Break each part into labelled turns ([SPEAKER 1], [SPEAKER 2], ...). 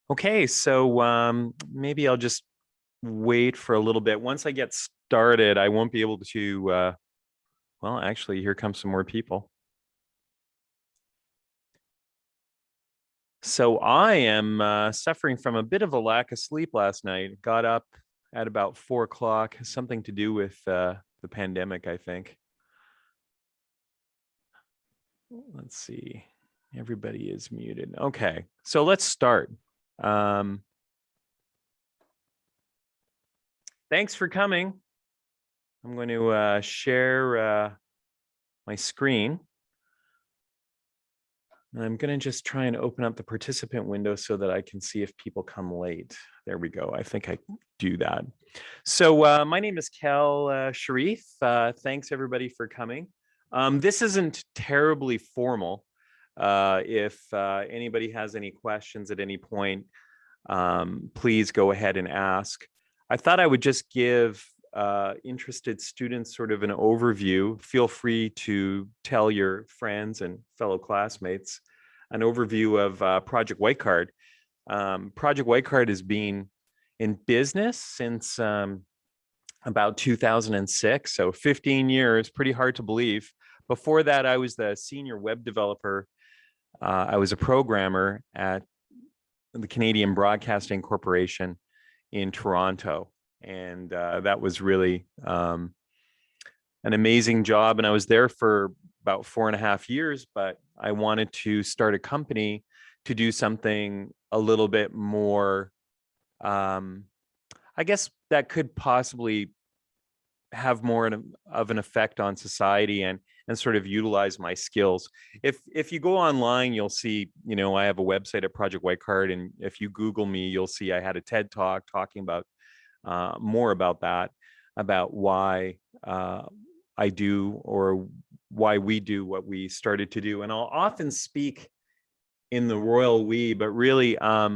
[SPEAKER 1] Okay, so maybe I'll just wait for a little bit. Once I get started, I won't be able to, well, actually, here comes some more people. So I am suffering from a bit of a lack of sleep last night. Got up at about 4 o'clock, something to do with the pandemic, I think. Let's see. Everybody is muted. Okay, so let's start. Thanks for coming. I'm going to share my screen. And I'm going to just try and open up the participant window so that I can see if people come late. There we go. I think I do that. So my name is Khal Shariff. Thanks everybody for coming. This isn't terribly formal. If anybody has any questions at any point, please go ahead and ask. I thought I would just give interested students sort of an overview. Feel free to tell your friends and fellow classmates an overview of Project Whitecard. Project Whitecard has been in business since about 2006, so 15 years, pretty hard to believe. Before that, I was the senior web developer. I was a programmer at the Canadian Broadcasting Corporation in Toronto. And that was really an amazing job. And I was there for about 4.5 years, but I wanted to start a company to do something a little bit more, I guess that could possibly have more of an effect on society and sort of utilize my skills. If you go online, you'll see, I have a website at Project Whitecard, and if you Google me, you'll see I had a TED Talk talking about more about that, about why I do or why we do what we started to do. And I'll often speak in the royal we, but really, for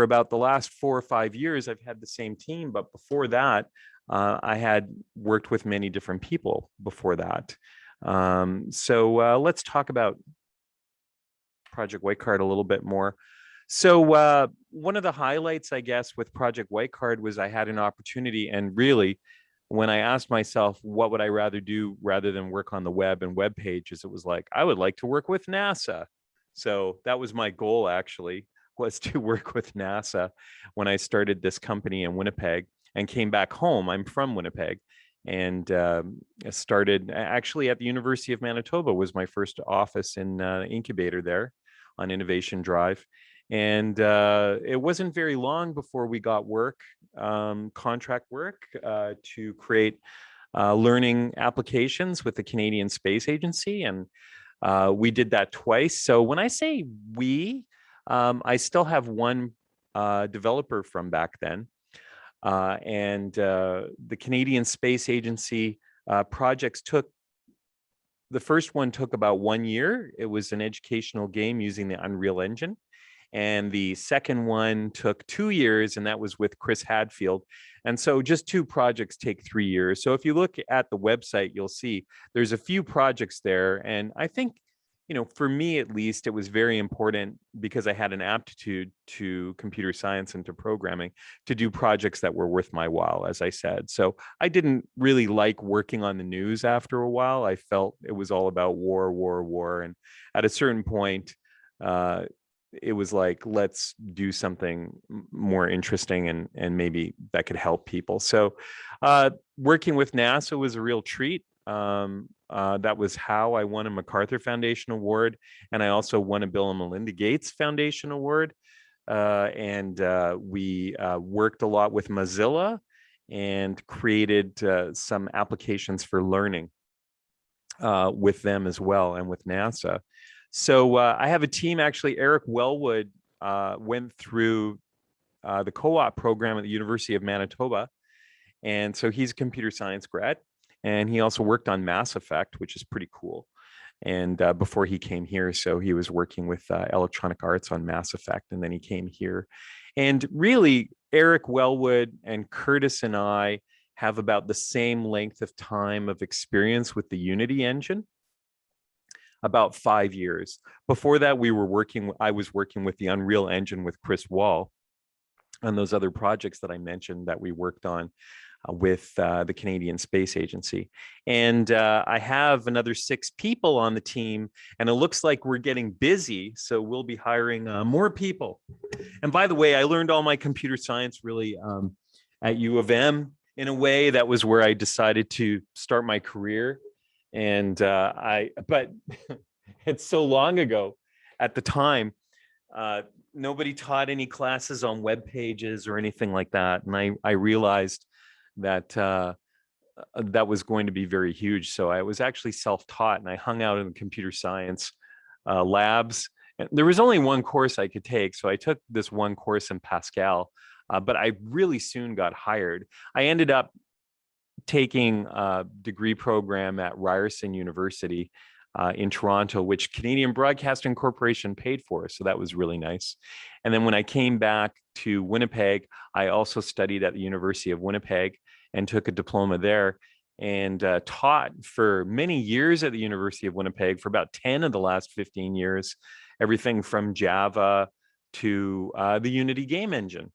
[SPEAKER 1] about the last 4 or 5 years, I've had the same team. But before that, I had worked with many different people before that. So let's talk about Project Whitecard a little bit more. So one of the highlights, I guess, with Project Whitecard was I had an opportunity, and really, when I asked myself, what would I rather do rather than work on the web and web pages, it was like, I would like to work with NASA. So that was my goal, actually, was to work with NASA when I started this company in Winnipeg and came back home. I'm from Winnipeg, and started actually at the University of Manitoba. Was my first office in incubator there on Innovation Drive. And it wasn't very long before we got work, contract work, to create learning applications with the Canadian Space Agency. And we did that twice. So when I say we, I still have one developer from back then. And the Canadian Space Agency projects the first one took about 1 year. It was an educational game using the Unreal Engine. And the second one took 2 years, and that was with Chris Hadfield. And so just 2 projects take 3 years. So if you look at the website, you'll see there's a few projects there. And I think, for me at least, it was very important, because I had an aptitude to computer science and to programming, to do projects that were worth my while, as I said. So I didn't really like working on the news after a while. I felt it was all about war, war, war. And at a certain point, it was like, let's do something more interesting and maybe that could help people. So working with NASA was a real treat. That was how I won a MacArthur Foundation Award. And I also won a Bill and Melinda Gates Foundation Award. And we worked a lot with Mozilla and created some applications for learning with them as well, and with NASA. So I have a team, actually. Eric Wellwood went through the co-op program at the University of Manitoba. And so he's a computer science grad. And he also worked on Mass Effect, which is pretty cool. And before he came here, so he was working with Electronic Arts on Mass Effect. And then he came here. And really, Eric Wellwood and Curtis and I have about the same length of time of experience with the Unity engine. about 5 years. Before that, I was working with the Unreal Engine with Chris Wall on those other projects that I mentioned that we worked on with the Canadian Space Agency. And I have another 6 people on the team, and it looks like we're getting busy. So we'll be hiring more people. And by the way, I learned all my computer science really at U of M. In a way, that was where I decided to start my career. And but it's so long ago at the time. Nobody taught any classes on web pages or anything like that. And I realized that that was going to be very huge. So I was actually self-taught, and I hung out in the computer science labs. And there was only one course I could take. So I took this one course in Pascal, but I really soon got hired. I ended up taking a degree program at Ryerson University in Toronto, which Canadian Broadcasting Corporation paid for. So that was really nice. And then when I came back to Winnipeg, I also studied at the University of Winnipeg and took a diploma there, and taught for many years at the University of Winnipeg, for about 10 of the last 15 years, everything from Java to the Unity game engine.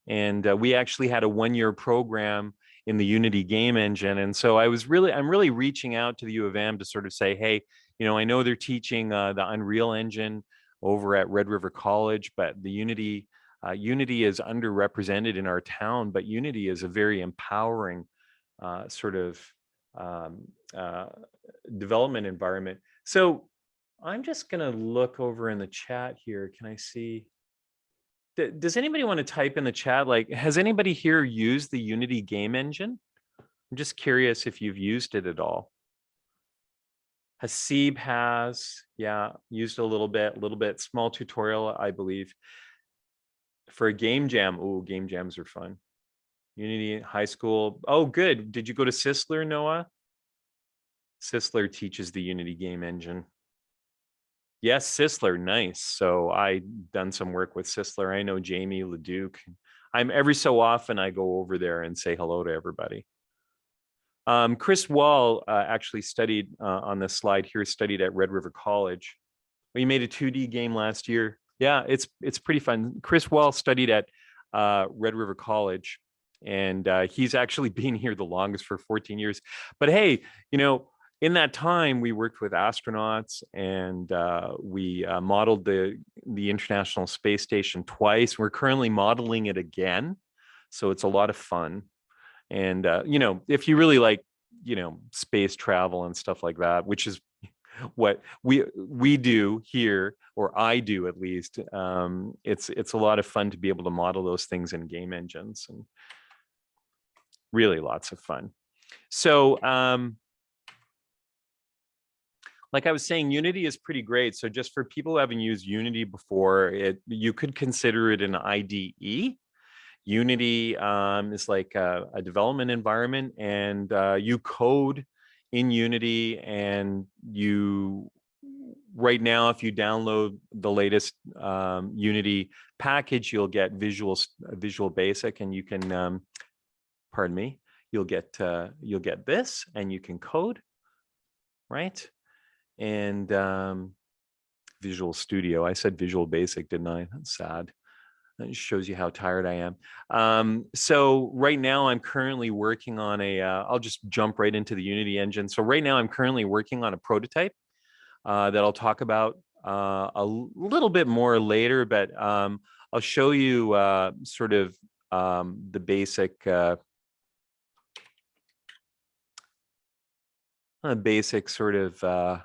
[SPEAKER 1] And we actually had a 1-year program in the Unity game engine. And so I'm really reaching out to the U of M to sort of say, hey, I know they're teaching the Unreal Engine over at Red River College, but the Unity is underrepresented in our town, but Unity is a very empowering sort of development environment. So I'm just going to look over in the chat here. Can I see? Does anybody want to type in the chat? Like, has anybody here used the Unity game engine? I'm just curious if you've used it at all. Hasib has, yeah, used a little bit, small tutorial, I believe. For a game jam, oh, game jams are fun. Unity high school. Oh, good. Did you go to Sisler, Noah? Sisler teaches the Unity game engine. Yes, Sisler, nice. So I done some work with Sisler. I know Jamie Leduc. Every so often I go over there and say hello to everybody. Chris Wall actually studied on this slide here, studied at Red River College. We made a 2D game last year. Yeah, it's pretty fun. Chris Wall studied at Red River College, and he's actually been here the longest, for 14 years. But hey, in that time, we worked with astronauts, and we modeled the International Space Station twice. We're currently modeling it again, so it's a lot of fun. And if you really like, space travel and stuff like that, which is what we do here, or I do at least, it's a lot of fun to be able to model those things in game engines, and really lots of fun. So like I was saying, Unity is pretty great. So just for people who haven't used Unity before, you could consider it an IDE. Unity is like a development environment, and you code in Unity, and right now, if you download the latest Unity package, you'll get Visual Basic, and you can, pardon me, you'll get this, and you can code, right? And Visual Studio. I said Visual Basic, didn't I? That's sad. That shows you how tired I am. So right now I'm currently working on I'll just jump right into the Unity engine. So right now I'm currently working on a prototype that I'll talk about a little bit more later, but I'll show you sort of the basic sort of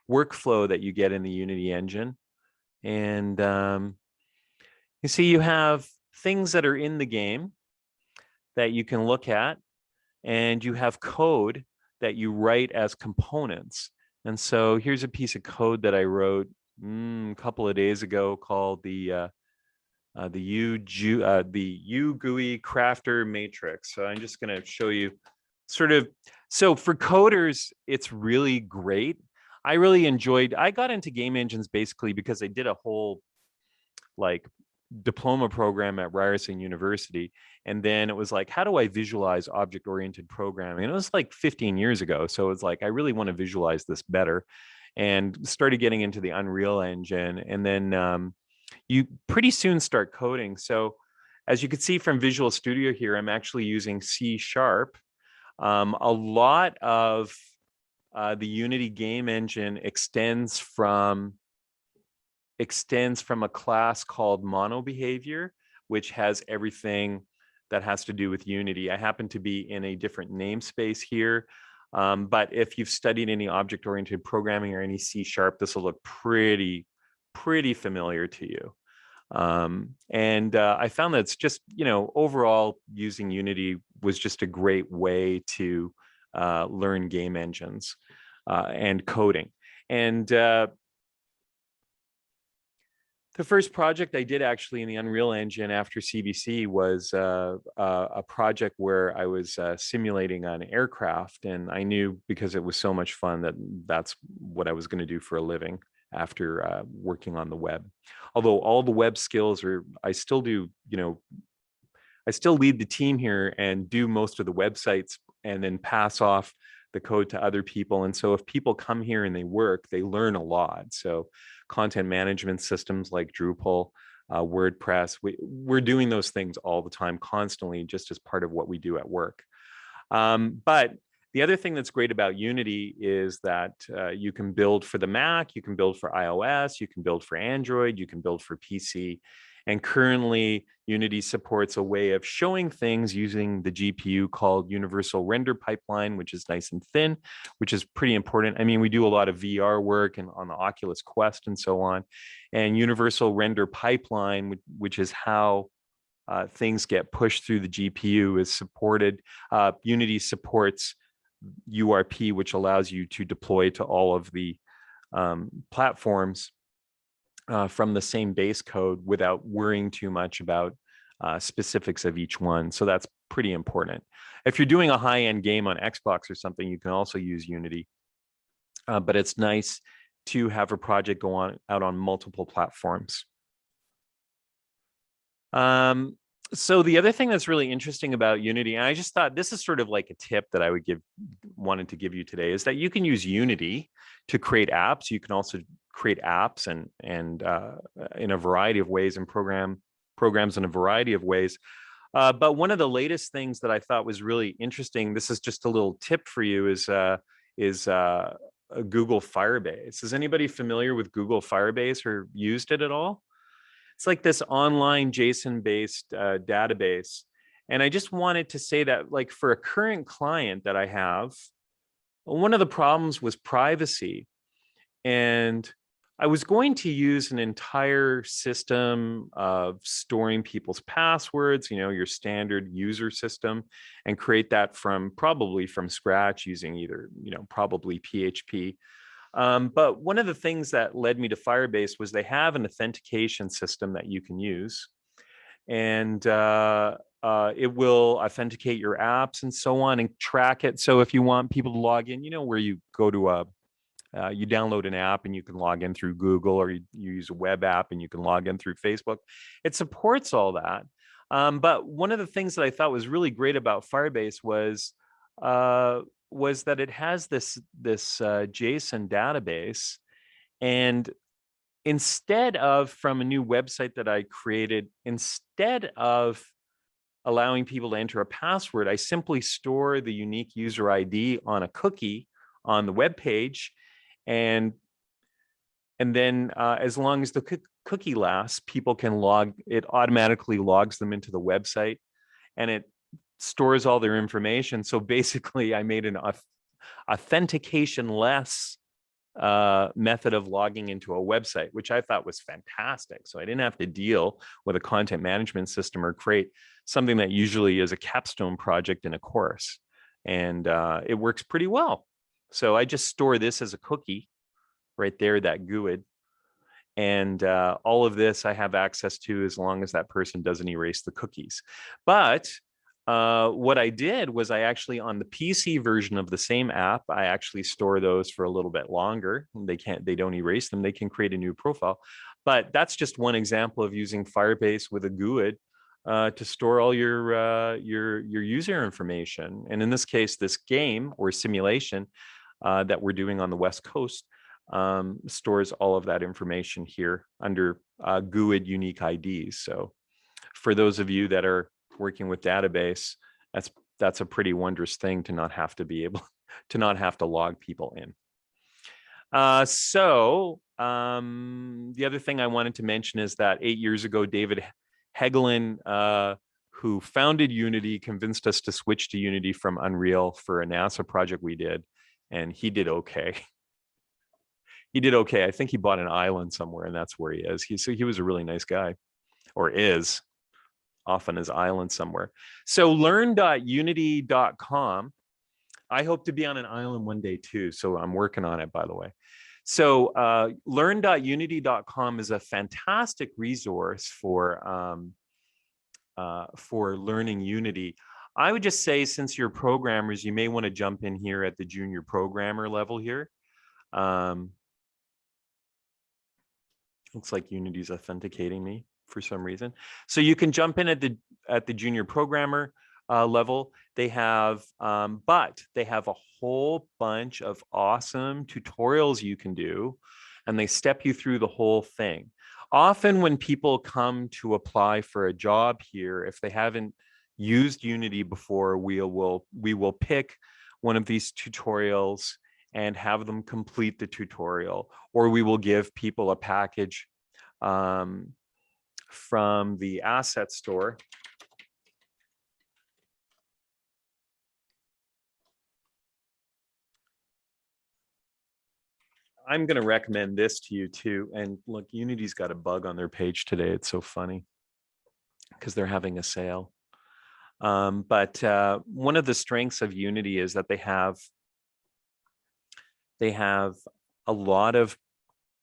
[SPEAKER 1] workflow that you get in the Unity engine. And you see, you have things that are in the game that you can look at, and you have code that you write as components. And so here's a piece of code that I wrote a couple of days ago called the UGUI crafter matrix. So I'm just going to show you sort of. So for coders, it's really great. I got into game engines basically because I did a whole diploma program at Ryerson University. And then it was like, how do I visualize object-oriented programming? And it was like 15 years ago. So it's like, I really want to visualize this better, and started getting into the Unreal Engine. And then you pretty soon start coding. So as you can see from Visual Studio here, I'm actually using C#. A lot of the Unity game engine extends from a class called MonoBehavior, which has everything that has to do with Unity. I happen to be in a different namespace here, but if you've studied any object-oriented programming or any C#, this will look pretty familiar to you. I found that it's just, overall using Unity was just a great way to learn game engines and coding. And the first project I did actually in the Unreal Engine after CBC was a project where I was simulating an aircraft, and I knew because it was so much fun that that's what I was going to do for a living after working on the web. Although all the web skills I still do, I still lead the team here and do most of the websites and then pass off the code to other people. And so if people come here and they work, they learn a lot. So content management systems like Drupal, WordPress, we're doing those things all the time, constantly, just as part of what we do at work. But the other thing that's great about Unity is that you can build for the Mac, you can build for iOS, you can build for Android, you can build for PC. And currently, Unity supports a way of showing things using the GPU called Universal Render Pipeline, which is nice and thin, which is pretty important. I mean, we do a lot of VR work and on the Oculus Quest and so on. And Universal Render Pipeline, which is how things get pushed through the GPU, is supported. Unity supports URP, which allows you to deploy to all of the platforms from the same base code without worrying too much about specifics of each one. So that's pretty important. If you're doing a high-end game on Xbox or something, you can also use Unity. But it's nice to have a project go out on multiple platforms. So the other thing that's really interesting about Unity, and I just thought this is sort of like a tip that I wanted to give you today, is that you can use Unity to create apps. You can also create apps and in a variety of ways, and programs in a variety of ways. But one of the latest things that I thought was really interesting, this is just a little tip for you, is Google Firebase. Is anybody familiar with Google Firebase or used it at all? It's like this online JSON-based database. And I just wanted to say that, like, for a current client that I have, one of the problems was privacy. And I was going to use an entire system of storing people's passwords, your standard user system, and create that probably from scratch using either, probably PHP. But one of the things that led me to Firebase was they have an authentication system that you can use, and it will authenticate your apps and so on and track it. So if you want people to log in, where you go to you download an app and you can log in through Google, or you use a web app and you can log in through Facebook. It supports all that. But one of the things that I thought was really great about Firebase was that it has this JSON database, and instead of, from a new website that I created, instead of allowing people to enter a password, I simply store the unique user ID on a cookie on the web page, and then as long as the cookie lasts, people can it automatically logs them into the website, and it stores all their information. So basically, I made an authentication-less method of logging into a website, which I thought was fantastic. So I didn't have to deal with a content management system or create something that usually is a capstone project in a course. And it works pretty well. So I just store this as a cookie right there, that GUID. And all of this I have access to as long as that person doesn't erase the cookies. But what I did was I actually, on the PC version of the same app, I actually store those for a little bit longer. They don't erase them. They can create a new profile. But that's just one example of using Firebase with a GUID to store all your user information. And in this case, this game or simulation that we're doing on the West Coast stores all of that information here under GUID unique IDs. So for those of you that are working with database, that's a pretty wondrous thing to not have to be able to not have to log people in. The other thing I wanted to mention is that 8 years ago, David Hegelin, who founded Unity, convinced us to switch to Unity from Unreal for a NASA project we did, and he did okay. He did okay. I think he bought an island somewhere, and that's where he is. He was a really nice guy, or is off on his island somewhere. So learn.unity.com. I hope to be on an island one day too. So I'm working on it, by the way. So learn.unity.com is a fantastic resource for learning Unity. I would just say, since you're programmers, you may want to jump in here at the junior programmer level here. Looks like Unity's authenticating me for some reason. So you can jump in at the junior programmer level. They have, but they have a whole bunch of awesome tutorials you can do, and they step you through the whole thing. Often when people come to apply for a job here, if they haven't used Unity before, we will pick one of these tutorials and have them complete the tutorial, or we will give people a package from the asset store. I'm going to recommend this to you too. And look, Unity's got a bug on their page today. It's so funny because they're having a sale. But one of the strengths of Unity is that they have a lot of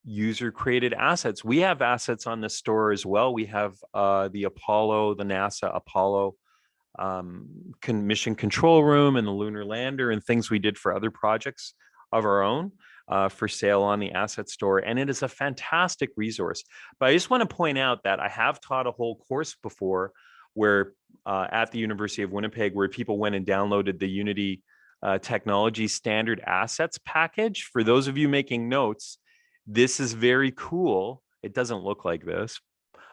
[SPEAKER 1] user created assets. We have assets on the store as well. We have the Apollo, the NASA Apollo mission control room and the lunar lander and things we did for other projects of our own for sale on the asset store. And it is a fantastic resource. But I just want to point out that I have taught a whole course before where at the University of Winnipeg, where people went and downloaded the Unity technology standard assets package. For those of you making notes, this is very cool. It doesn't look like this,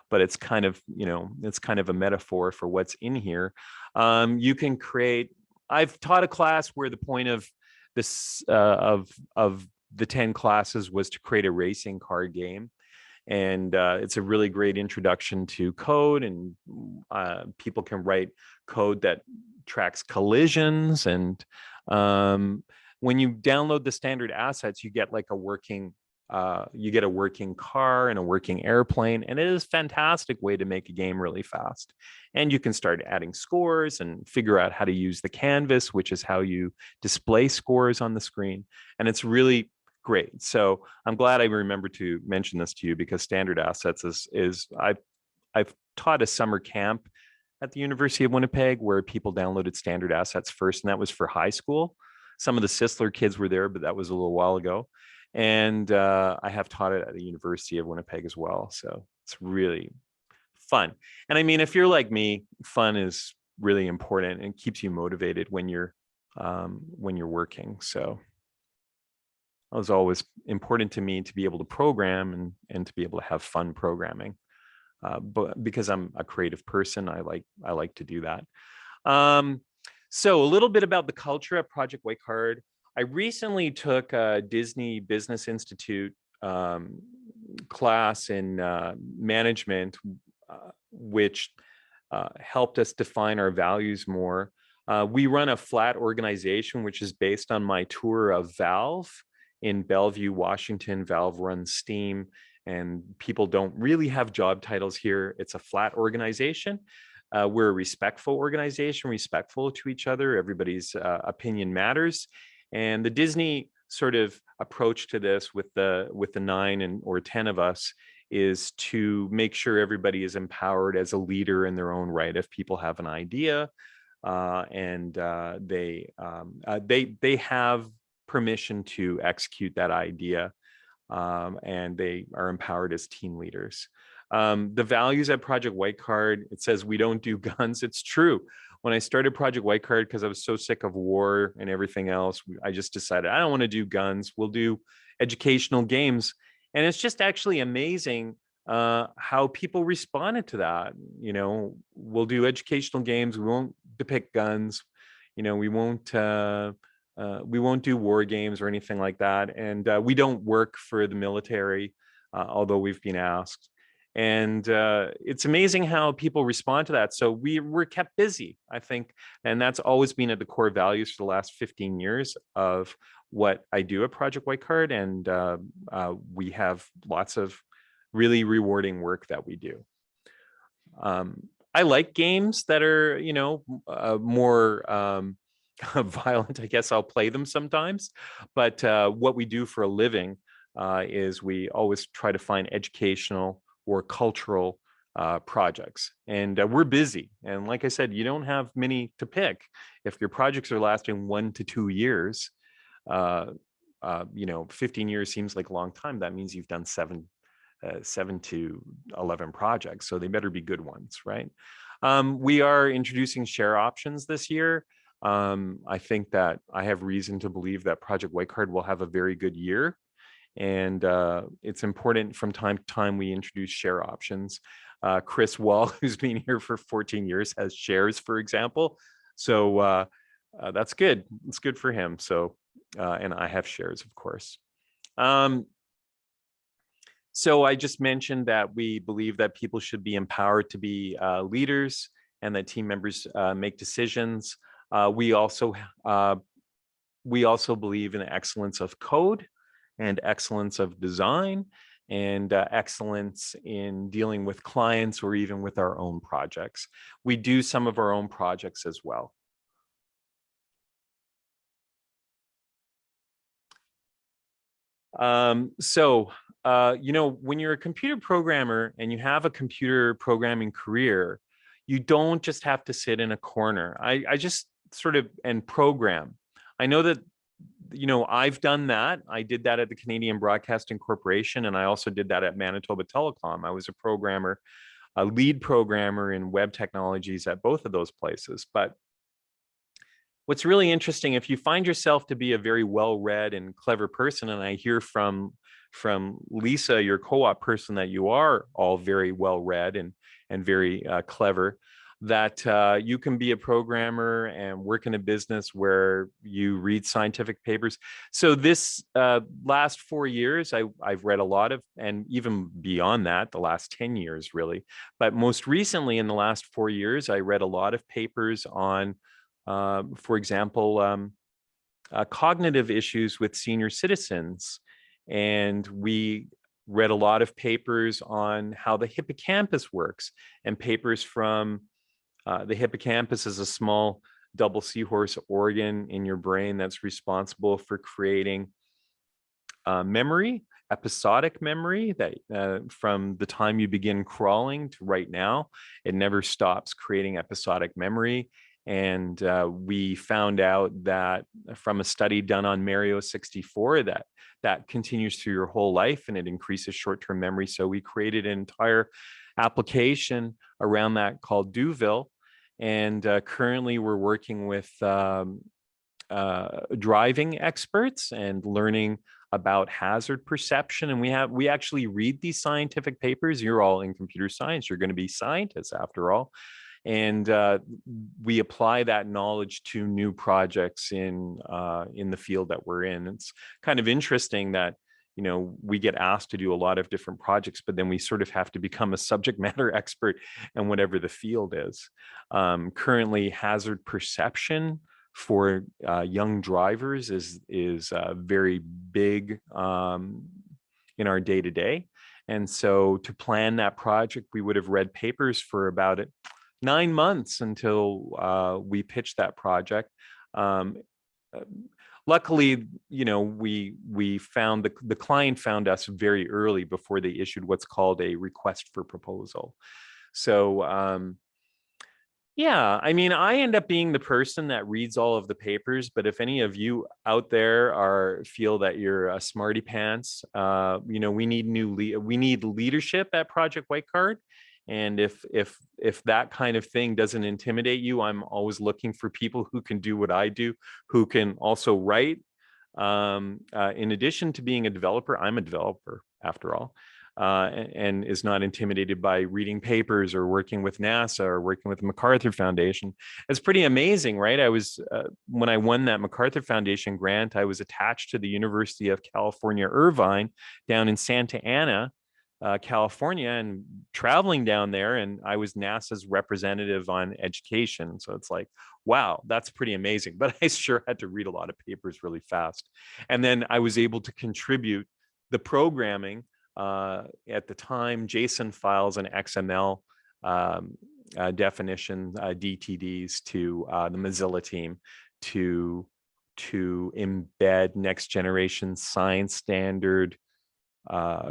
[SPEAKER 1] but it's kind of, it's kind of a metaphor for what's in here. You can create, I've taught a class where the point of this, of the 10 classes was to create a racing car game. And it's a really great introduction to code, and people can write code that tracks collisions. And when you download the standard assets, you get like a working car and a working airplane, and it is a fantastic way to make a game really fast. And you can start adding scores and figure out how to use the canvas, which is how you display scores on the screen. And it's really great. So I'm glad I remembered to mention this to you, because standard assets I've taught a summer camp at the University of Winnipeg where people downloaded standard assets first, and that was for high school. Some of the Sisler kids were there, but that was a little while ago. And I have taught it at the University of Winnipeg as well. So it's really fun. And I mean, if you're like me, fun is really important and keeps you motivated when you're working. So it was always important to me to be able to program and to be able to have fun programming. But because I'm a creative person, I like to do that. So a little bit about the culture at Project Whitecard. I recently took a Disney Business Institute class in management, which helped us define our values more. We run a flat organization, which is based on my tour of Valve in Bellevue, Washington. Valve runs Steam, and people don't really have job titles here. It's a flat organization. We're a respectful organization, respectful to each other. Everybody's opinion matters. And the Disney sort of approach to this with the 9 or 10 of us is to make sure everybody is empowered as a leader in their own right. If people have an idea, they have permission to execute that idea, and they are empowered as team leaders. The values at Project Whitecard, it says we don't do guns. It's true. When I started Project Whitecard, because I was so sick of war and everything else, I just decided I don't want to do guns. We'll do educational games. And it's just actually amazing how people responded to that. You know, we'll do educational games. We won't depict guns. You know, we won't do war games or anything like that. And we don't work for the military, although we've been asked. And it's amazing how people respond to that. So we're kept busy, I think. And that's always been at the core values for the last 15 years of what I do at Project Whitecard. And we have lots of really rewarding work that we do. I like games that are, you know, more violent. I guess I'll play them sometimes. But what we do for a living is we always try to find educational or cultural projects. And we're busy. And like I said, you don't have many to pick. If your projects are lasting 1 to 2 years, you know, 15 years seems like a long time. That means you've done 7 to 11 projects. So they better be good ones, right? We are introducing share options this year. I think that I have reason to believe that Project Whitecard will have a very good year. And it's important from time to time we introduce share options. Chris Wall, who's been here for 14 years, has shares, for example. So that's good. It's good for him. So, and I have shares, of course. So I just mentioned that we believe that people should be empowered to be leaders and that team members make decisions. We also believe in the excellence of code and excellence of design and excellence in dealing with clients or even with our own projects. We do some of our own projects as well. You know, when you're a computer programmer and you have a computer programming career, you don't just have to sit in a corner. I just sort of and program. I know that, you know, I've done that. I did that at the Canadian Broadcasting Corporation, and I also did that at Manitoba Telecom. I was a programmer, a lead programmer in web technologies at both of those places. But what's really interesting, if you find yourself to be a very well-read and clever person, and I hear from Lisa, your co-op person, that you are all very well-read and very clever, that you can be a programmer and work in a business where you read scientific papers. So this last 4 years, I've read a lot of, and even beyond that, the last 10 years really. But most recently in the last 4 years, I read a lot of papers on, for example, cognitive issues with senior citizens. And we read a lot of papers on how the hippocampus works, and papers from the hippocampus is a small double seahorse organ in your brain that's responsible for creating memory, episodic memory, that from the time you begin crawling to right now, it never stops creating episodic memory. And we found out that from a study done on Mario 64 that continues through your whole life and it increases short-term memory. So we created an entire application around that called Duville. And currently we're working with driving experts and learning about hazard perception. And we actually read these scientific papers. You're all in computer science. You're going to be scientists after all. And we apply that knowledge to new projects in the field that we're in. It's kind of interesting that, you know, we get asked to do a lot of different projects, but then we sort of have to become a subject matter expert in whatever the field is. Currently, hazard perception for young drivers is very big in our day-to-day. And so to plan that project, we would have read papers for about 9 months until we pitched that project. Luckily, you know, we found the client found us very early before they issued what's called a request for proposal. So Yeah, I mean, I end up being the person that reads all of the papers, but if any of you out there feel that you're a smarty pants, we need we need leadership at Project Whitecard. And if that kind of thing doesn't intimidate you, I'm always looking for people who can do what I do, who can also write. In addition to being a developer, I'm a developer after all. And is not intimidated by reading papers or working with NASA or working with the MacArthur Foundation. It's pretty amazing, right? I was, when I won that MacArthur Foundation grant, I was attached to the University of California, Irvine, down in Santa Ana, California, and traveling down there. And I was NASA's representative on education. So it's like, wow, that's pretty amazing. But I sure had to read a lot of papers really fast. And then I was able to contribute the programming at the time, JSON files and XML definition DTDs to the Mozilla team to embed next generation science standard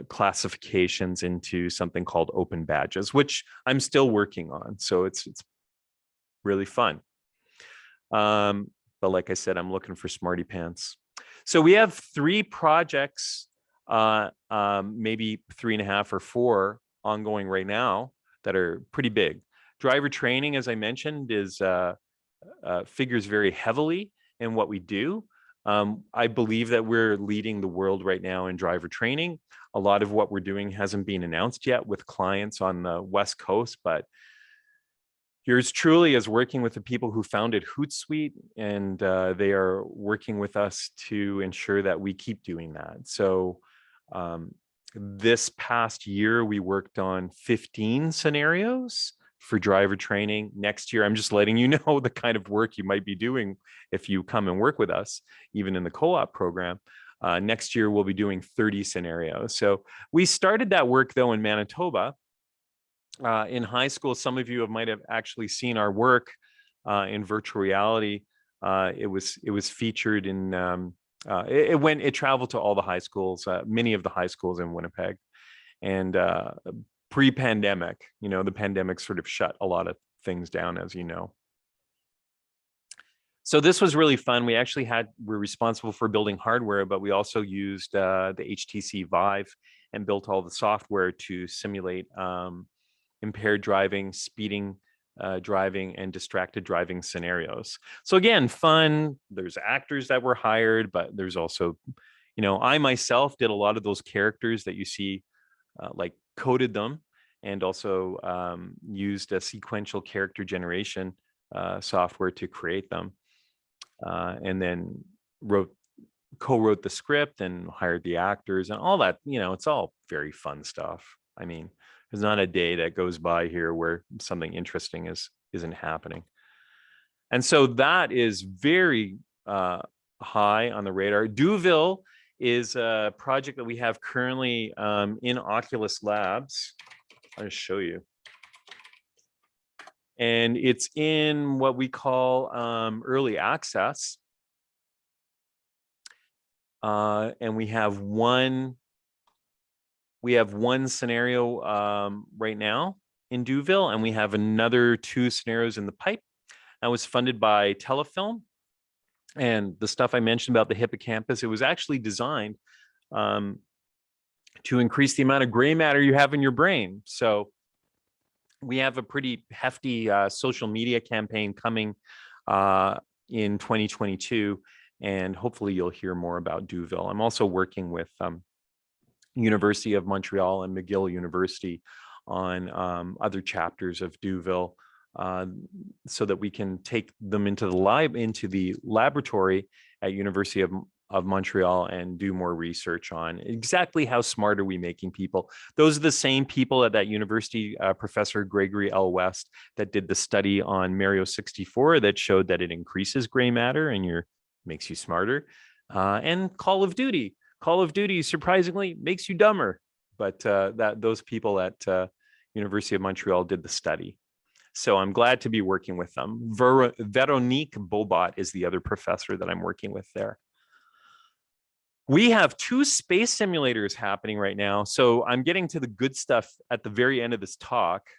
[SPEAKER 1] classifications into something called open badges, which I'm still working on. So it's really fun. But like I said, I'm looking for smarty pants. So we have 3 projects, maybe 3.5 or 4 ongoing right now that are pretty big. Driver training, as I mentioned, is figures very heavily in what we do. I believe that we're leading the world right now in driver training. A lot of what we're doing hasn't been announced yet with clients on the West Coast, but yours truly is working with the people who founded Hootsuite, and they are working with us to ensure that we keep doing that. So this past year, we worked on 15 scenarios for driver training. Next year, I'm just letting you know the kind of work you might be doing if you come and work with us, even in the co-op program. Next year, we'll be doing 30 scenarios. So we started that work, though, in Manitoba. In high school, some of you might have actually seen our work in virtual reality. It was featured in it traveled to all the high schools, many of the high schools in Winnipeg. And pre-pandemic, the pandemic sort of shut a lot of things down, as you know. So this was really fun. We're responsible for building hardware, but we also used the HTC Vive and built all the software to simulate impaired driving, speeding driving, and distracted driving scenarios. So again, fun. There's actors that were hired, but there's also, I myself did a lot of those characters that you see, like coded them, and also used a sequential character generation software to create them. And then co-wrote the script and hired the actors and all that. It's all very fun stuff. I mean, there's not a day that goes by here where something interesting isn't happening. And so that is very high on the radar. Duville is a project that we have currently in Oculus Labs. I'll just show you. And it's in what we call early access. And we have one scenario right now in Duville, and we have another 2 scenarios in the pipe. That was funded by Telefilm. And the stuff I mentioned about the hippocampus, it was actually designed to increase the amount of gray matter you have in your brain. So we have a pretty hefty social media campaign coming in 2022, and hopefully you'll hear more about Duville. I'm also working with University of Montreal and McGill University on other chapters of Duville, so that we can take them into the laboratory at University of Montreal and do more research on exactly how smart are we making people. Those are the same people at that university, Professor Gregory L. West, that did the study on Mario 64 that showed that it increases gray matter and makes you smarter. And Call of Duty surprisingly makes you dumber. But those people at University of Montreal did the study. So I'm glad to be working with them. Veronique Bobot is the other professor that I'm working with there. We have 2 space simulators happening right now. So I'm getting to the good stuff at the very end of this talk.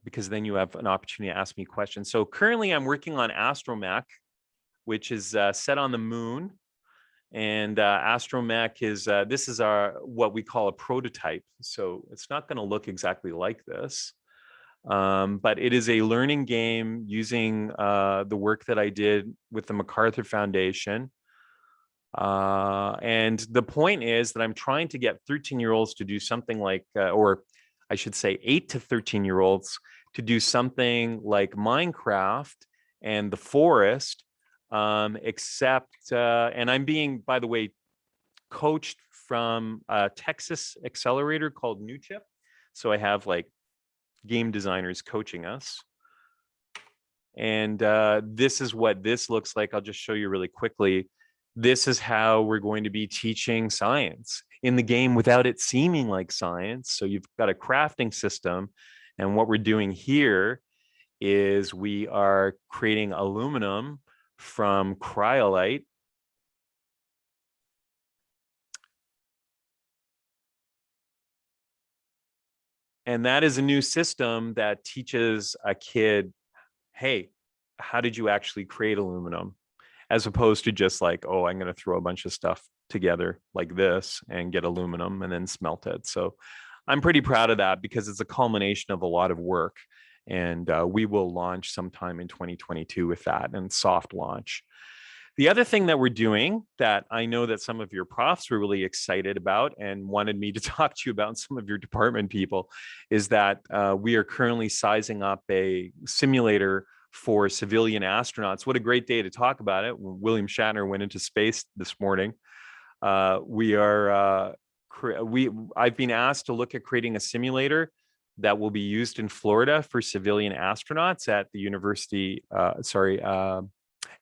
[SPEAKER 1] because then you have an opportunity to ask me questions. So currently I'm working on Astromech, which is set on the moon. And Astromech is, this is what we call a prototype. So it's not going to look exactly like this. But it is a learning game using the work that I did with the MacArthur Foundation. And the point is that I'm trying to get 13-year-olds to do something like, or I should say 8 to 13-year-olds to do something like Minecraft and the forest, except, and I'm being, by the way, coached from a Texas accelerator called New Chip. So I have like game designers coaching us. And this is what this looks like. I'll just show you really quickly. This is how we're going to be teaching science in the game without it seeming like science. So you've got a crafting system. And what we're doing here is we are creating aluminum from cryolite. And that is a new system that teaches a kid, hey, how did you actually create aluminum? As opposed to just like, oh, I'm going to throw a bunch of stuff together like this and get aluminum and then smelt it. So I'm pretty proud of that because it's a culmination of a lot of work. And we will launch sometime in 2022 with that, and soft launch. The other thing that we're doing that I know that some of your profs were really excited about and wanted me to talk to you about, and some of your department people, is that we are currently sizing up a simulator for civilian astronauts. What a great day to talk about it. When William Shatner went into space this morning. I've been asked to look at creating a simulator that will be used in Florida for civilian astronauts at the university,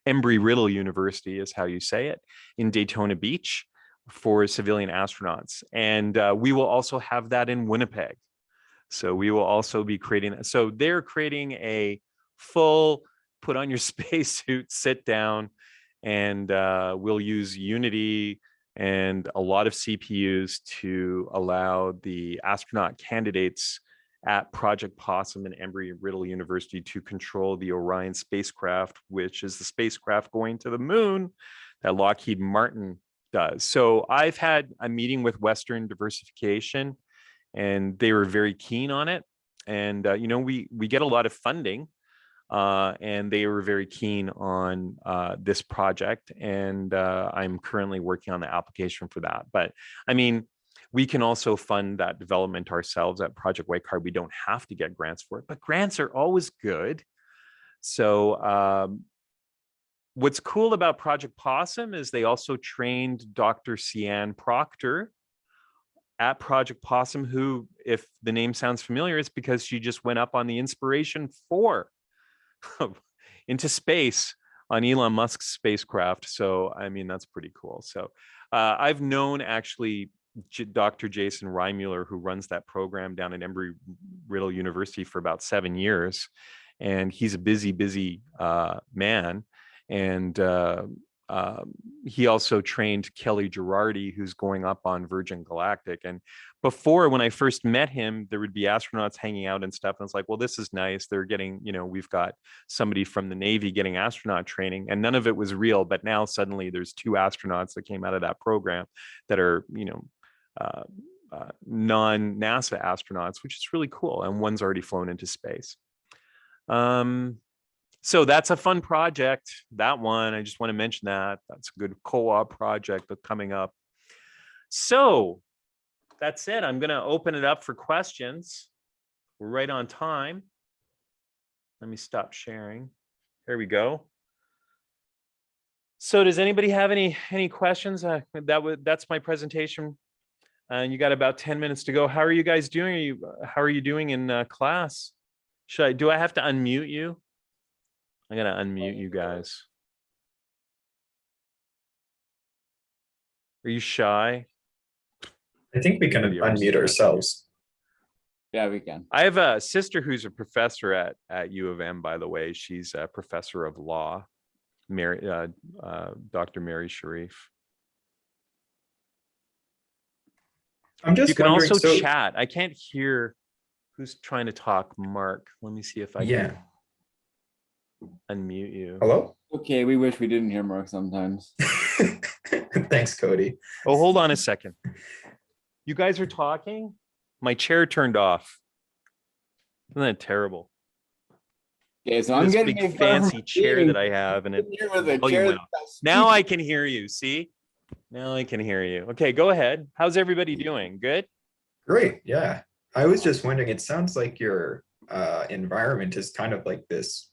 [SPEAKER 1] Embry-Riddle University is how you say it, in Daytona Beach for civilian astronauts. And we will also have that in Winnipeg. So we will also be creating, so they're creating a full put on your spacesuit, sit down, and we'll use Unity and a lot of CPUs to allow the astronaut candidates at Project Possum and Embry-Riddle University to control the Orion spacecraft, which is the spacecraft going to the moon that Lockheed Martin does. So I've had a meeting with Western Diversification, and they were very keen on it. And we get a lot of funding, and they were very keen on this project. And I'm currently working on the application for that. But I mean, we can also fund that development ourselves at Project Whitecard. We don't have to get grants for it, but grants are always good. So what's cool about Project Possum is they also trained Dr. Sian Proctor at Project Possum, who, if the name sounds familiar, it's because she just went up on the Inspiration 4 into space on Elon Musk's spacecraft. So, I mean, that's pretty cool. So I've known actually Dr. Jason Reimuller, who runs that program down at Embry-Riddle University, for about 7 years. And he's a busy man. And he also trained Kelly Girardi, who's going up on Virgin Galactic. And before, when I first met him, there would be astronauts hanging out and stuff. And it's like, well, this is nice. They're getting, we've got somebody from the Navy getting astronaut training, and none of it was real. But now suddenly there's 2 astronauts that came out of that program that are, non-NASA astronauts, which is really cool. And one's already flown into space. So that's a fun project. That one, I just want to mention that. That's a good co-op project that's coming up. So that's it. I'm going to open it up for questions. We're right on time. Let me stop sharing. Here we go. So does anybody have any questions? That's my presentation. And you got about 10 minutes to go. How are you guys doing? How are you doing in class? Do I have to unmute you? I'm going to unmute you guys. Are you shy?
[SPEAKER 2] I think we can unmute ourselves.
[SPEAKER 3] Yeah, we can.
[SPEAKER 1] I have a sister who's a professor at U of M, by the way. She's a professor of law, Dr. Mary Sharif.
[SPEAKER 2] I'm just
[SPEAKER 1] You can
[SPEAKER 2] wondering,
[SPEAKER 1] also chat. I can't hear. Who's trying to talk? Mark. Let me see if I
[SPEAKER 2] Yeah.
[SPEAKER 1] can unmute you.
[SPEAKER 2] Hello?
[SPEAKER 3] Okay, we wish we didn't hear Mark sometimes.
[SPEAKER 2] Thanks, Cody.
[SPEAKER 1] Oh, hold on a second. You guys are talking? My chair turned off. Isn't that terrible?
[SPEAKER 3] Okay, so
[SPEAKER 1] This
[SPEAKER 3] I'm getting
[SPEAKER 1] big
[SPEAKER 3] a far from
[SPEAKER 1] fancy chair
[SPEAKER 3] being
[SPEAKER 1] that I have, and it
[SPEAKER 3] here with a
[SPEAKER 1] volume
[SPEAKER 3] chair
[SPEAKER 1] went off.
[SPEAKER 3] that's
[SPEAKER 1] Now I can hear you. See? Now I can hear you. Okay, go ahead. How's everybody doing? Good?
[SPEAKER 2] Great. Yeah. I was just wondering, it sounds like your environment is kind of like this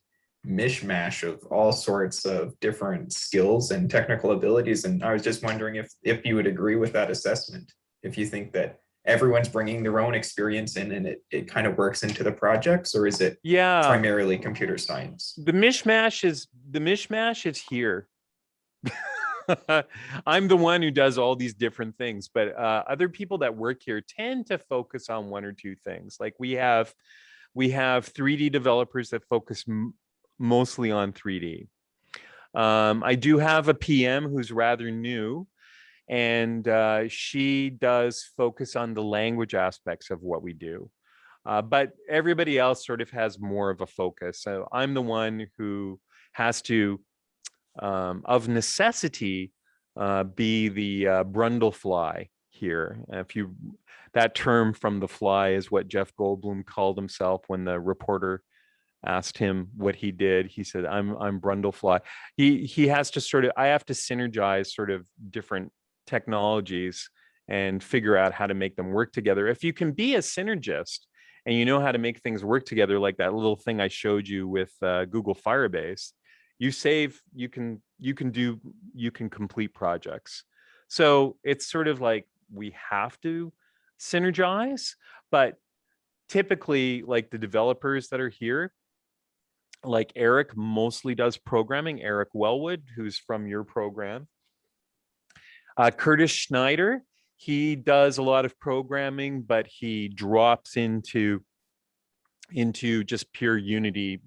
[SPEAKER 2] mishmash of all sorts of different skills and technical abilities. And I was just wondering if you would agree with that assessment, if you think that everyone's bringing their own experience in and it kind of works into the projects, or is it
[SPEAKER 1] Yeah.
[SPEAKER 2] primarily computer science?
[SPEAKER 1] The mishmash is here. I'm the one who does all these different things, but other people that work here tend to focus on one or two things. Like we have 3D developers that focus mostly on 3D. I do have a PM who's rather new, and she does focus on the language aspects of what we do. But everybody else sort of has more of a focus. So I'm the one who has to, of necessity, be the Brundlefly here. That term from The Fly is what Jeff Goldblum called himself when the reporter asked him what he did. He said, I'm Brundlefly. He has to sort of, I have to synergize sort of different technologies and figure out how to make them work together. If you can be a synergist and you know how to make things work together, like that little thing I showed you with Google Firebase, you can complete projects. So it's sort of like we have to synergize, but typically like the developers that are here, like Eric mostly does programming, Eric Wellwood, who's from your program. Curtis Schneider, he does a lot of programming, but he drops into just pure Unity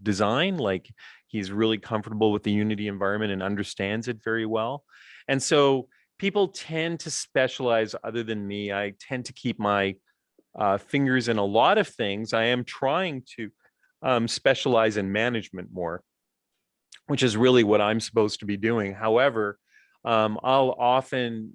[SPEAKER 1] design. Like he's really comfortable with the Unity environment and understands it very well. And so people tend to specialize other than me. I tend to keep my fingers in a lot of things. I am trying to specialize in management more, which is really what I'm supposed to be doing. However, I'll often,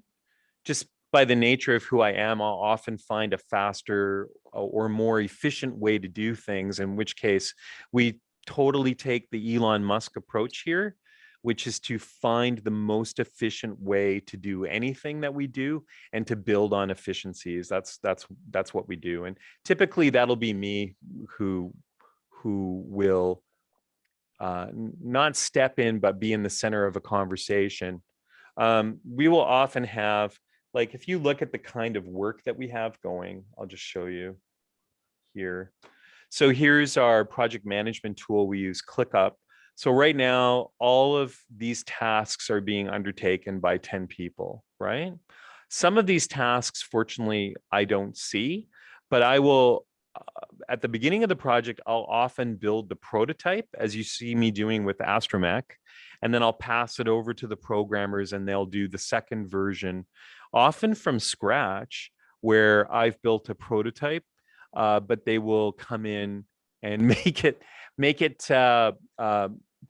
[SPEAKER 1] just by the nature of who I am, I'll often find a faster or more efficient way to do things, in which case we totally take the Elon Musk approach here, which is to find the most efficient way to do anything that we do and to build on efficiencies. That's what we do. And typically that'll be me who will not step in, but be in the center of a conversation. We will often have, like, if you look at the kind of work that we have going, I'll just show you here. So here's our project management tool. We use ClickUp. So right now, all of these tasks are being undertaken by 10 people, right? Some of these tasks, fortunately, I don't see, but I will, at the beginning of the project, I'll often build the prototype, as you see me doing with Astromech, and then I'll pass it over to the programmers and they'll do the second version, often from scratch, where I've built a prototype, but they will come in and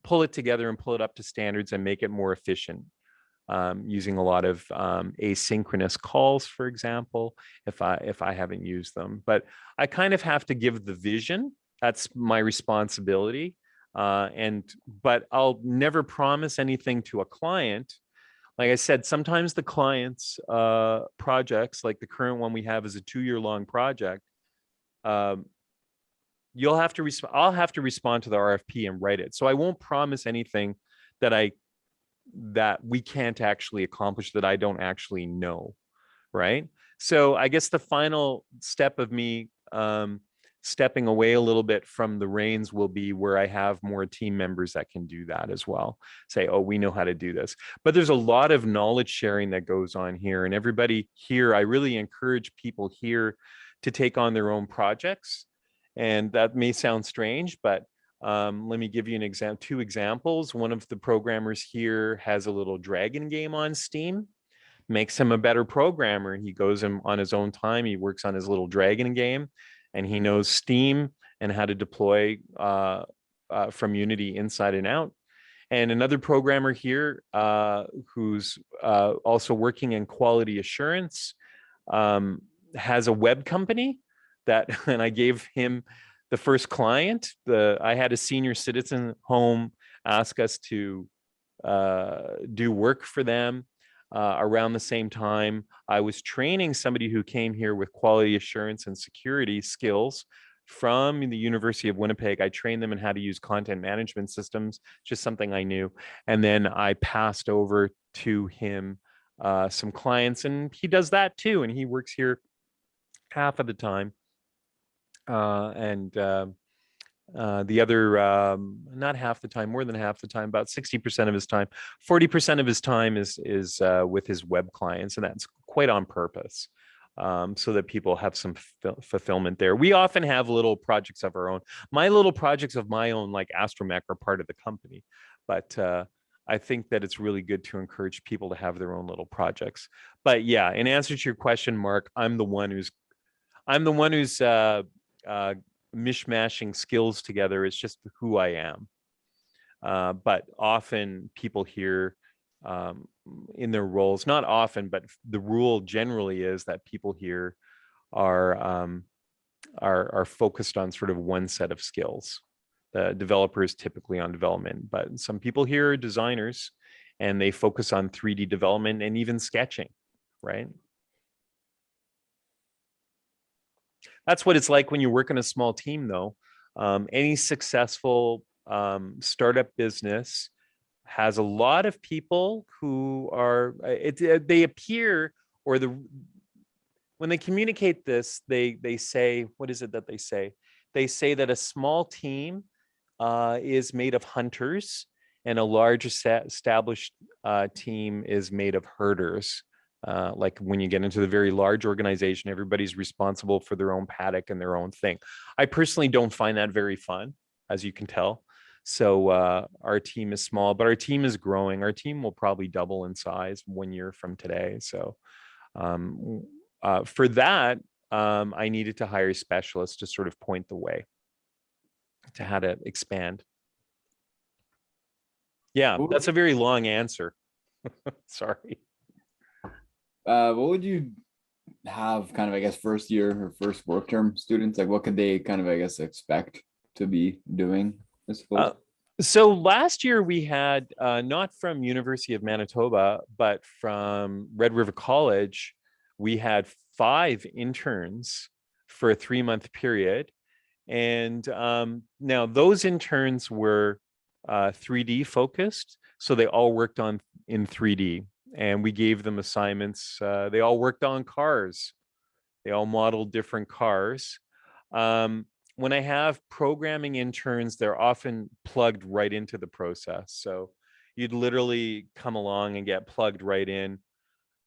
[SPEAKER 1] pull it together and pull it up to standards and make it more efficient, using a lot of asynchronous calls, for example, if I haven't used them. But I kind of have to give the vision. That's my responsibility. But I'll never promise anything to a client. Like I said, sometimes the client's projects, like the current one we have is a 2-year-long project. I'll have to respond to the RFP and write it. So I won't promise anything that we can't actually accomplish, that I don't actually know, right? So I guess the final step of me stepping away a little bit from the reins will be where I have more team members that can do that as well. Say, oh, we know how to do this. But there's a lot of knowledge sharing that goes on here. And everybody here, I really encourage people here to take on their own projects. And that may sound strange, but let me give you two examples. One of the programmers here has a little dragon game on Steam, makes him a better programmer. He goes on his own time, he works on his little dragon game, and he knows Steam and how to deploy from Unity inside and out. And another programmer here who's also working in quality assurance has a web company that, and I gave him the first client. I had a senior citizen home ask us to do work for them around the same time. I was training somebody who came here with quality assurance and security skills from the University of Winnipeg. I trained them in how to use content management systems, just something I knew. And then I passed over to him some clients, and he does that too. And he works here half of the time. The other, not half the time, more than half the time, about 60% of his time, 40% of his time is with his web clients, and that's quite on purpose, so that people have some fulfillment there. We often have little projects of our own. My little projects of my own, like Astromech, are part of the company, but I think that it's really good to encourage people to have their own little projects. But yeah, in answer to your question, Mark, I'm the one who's mishmashing skills together. It's just who I am. But often people here in their roles, not often, but the rule generally is that people here are focused on sort of one set of skills. The developers typically on development, but some people here are designers and they focus on 3D development and even sketching, right? That's what it's like when you work in a small team, though. Any successful startup business has a lot of people who are, they appear, or when they communicate this, they say, what is it that they say? They say that a small team is made of hunters and a large established team is made of herders. Like when you get into the very large organization, everybody's responsible for their own paddock and their own thing. I personally don't find that very fun, as you can tell. So our team is small, but our team is growing. Our team will probably double in size 1 year from today. So for that, I needed to hire specialists to sort of point the way to how to expand. Yeah, that's a very long answer. Sorry.
[SPEAKER 3] What would you have kind of, I guess, first year or first work term students? Like, what could they kind of, I guess, expect to be doing, I suppose?
[SPEAKER 1] So last year we had, not from University of Manitoba, but from Red River College, we had 5 interns for a 3-month period. And now those interns were 3D focused. So they all worked in 3D. And we gave them assignments. They all worked on cars. They all modeled different cars. When I have programming interns, they're often plugged right into the process. So you'd literally come along and get plugged right in.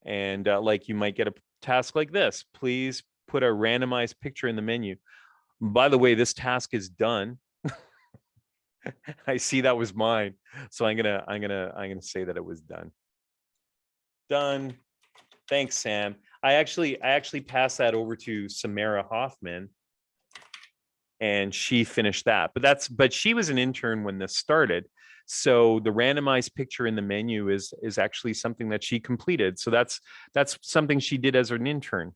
[SPEAKER 1] And like you might get a task like this. Please put a randomized picture in the menu. By the way, this task is done. I see that was mine. So I'm gonna say that it was done. Done. Thanks, Sam. I actually passed that over to Samara Hoffman, and she finished that. But she was an intern when this started. So the randomized picture in the menu is actually something that she completed. So that's something she did as an intern,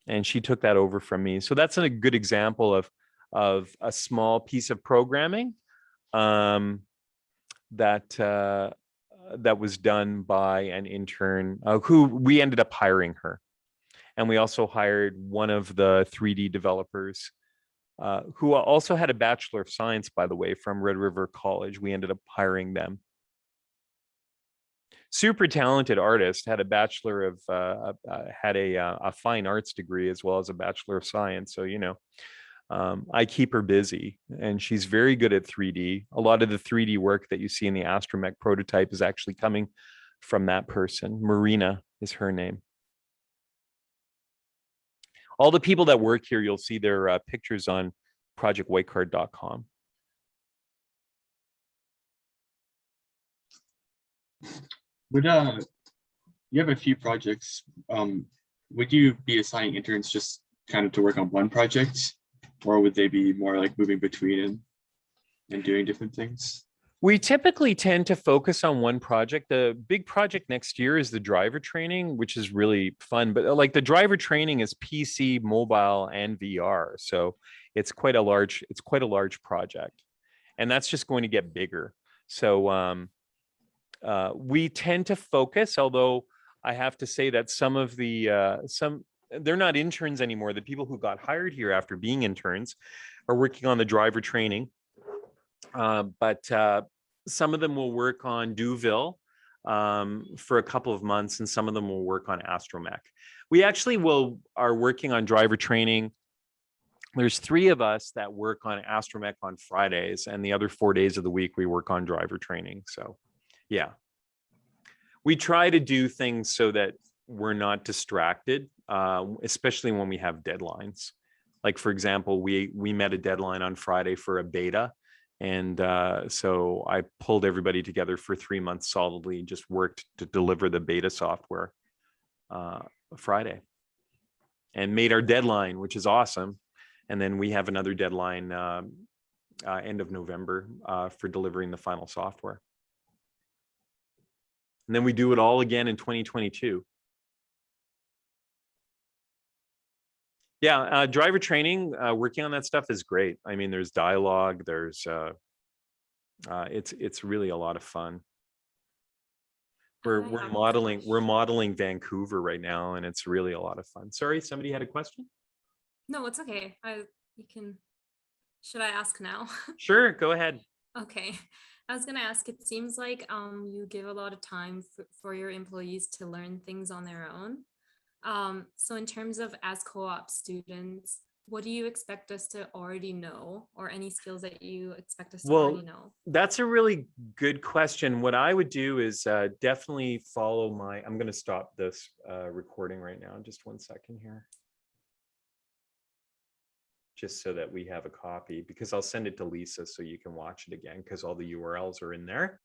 [SPEAKER 1] and she took that over from me. So that's a good example of a small piece of programming that was done by an intern who we ended up hiring her. And we also hired one of the 3D developers who also had a Bachelor of Science, by the way, from Red River College. We ended up hiring them. Super talented artist, had a Bachelor of, had a fine arts degree as well as a Bachelor of Science. So, I keep her busy, and she's very good at 3D. A lot of the 3D work that you see in the Astromech prototype is actually coming from that person. Marina is her name. All the people that work here, you'll see their pictures on projectwhitecard.com.
[SPEAKER 4] Would you have a few projects? Would you be assigning interns just kind of to work on one project, or would they be more like moving between and doing different things?
[SPEAKER 1] We typically tend to focus on one project. The big project next year is the driver training, which is really fun. But like the driver training is PC, mobile, and VR. So it's quite a large project. And that's just going to get bigger. So we tend to focus, although I have to say that some of the they're not interns anymore. The people who got hired here after being interns are working on the driver training. But some of them will work on Duville for a couple of months, and some of them will work on Astromech. We actually are working on driver training. There's 3 of us that work on Astromech on Fridays, and the other 4 days of the week we work on driver training. So yeah, we try to do things so that we're not distracted, especially when we have deadlines. Like, for example, we met a deadline on Friday for a beta. And so I pulled everybody together for 3 months solidly, just worked to deliver the beta software Friday and made our deadline, which is awesome. And then we have another deadline end of November for delivering the final software. And then we do it all again in 2022. Yeah, driver training, working on that stuff is great. I mean, there's dialogue, there's it's really a lot of fun. We're modeling Vancouver right now, and it's really a lot of fun. Sorry, somebody had a question?
[SPEAKER 5] No, it's okay. You can. Should I ask now?
[SPEAKER 1] Sure, go ahead.
[SPEAKER 5] Okay. I was gonna ask, it seems like you give a lot of time for your employees to learn things on their own. So in terms of as co-op students, what do you expect us to already know, or any skills that you expect us to already know?
[SPEAKER 1] That's a really good question. What I would do is definitely follow I'm going to stop this recording right now. Just 1 second here. Just so that we have a copy, because I'll send it to Lisa so you can watch it again, because all the URLs are in there.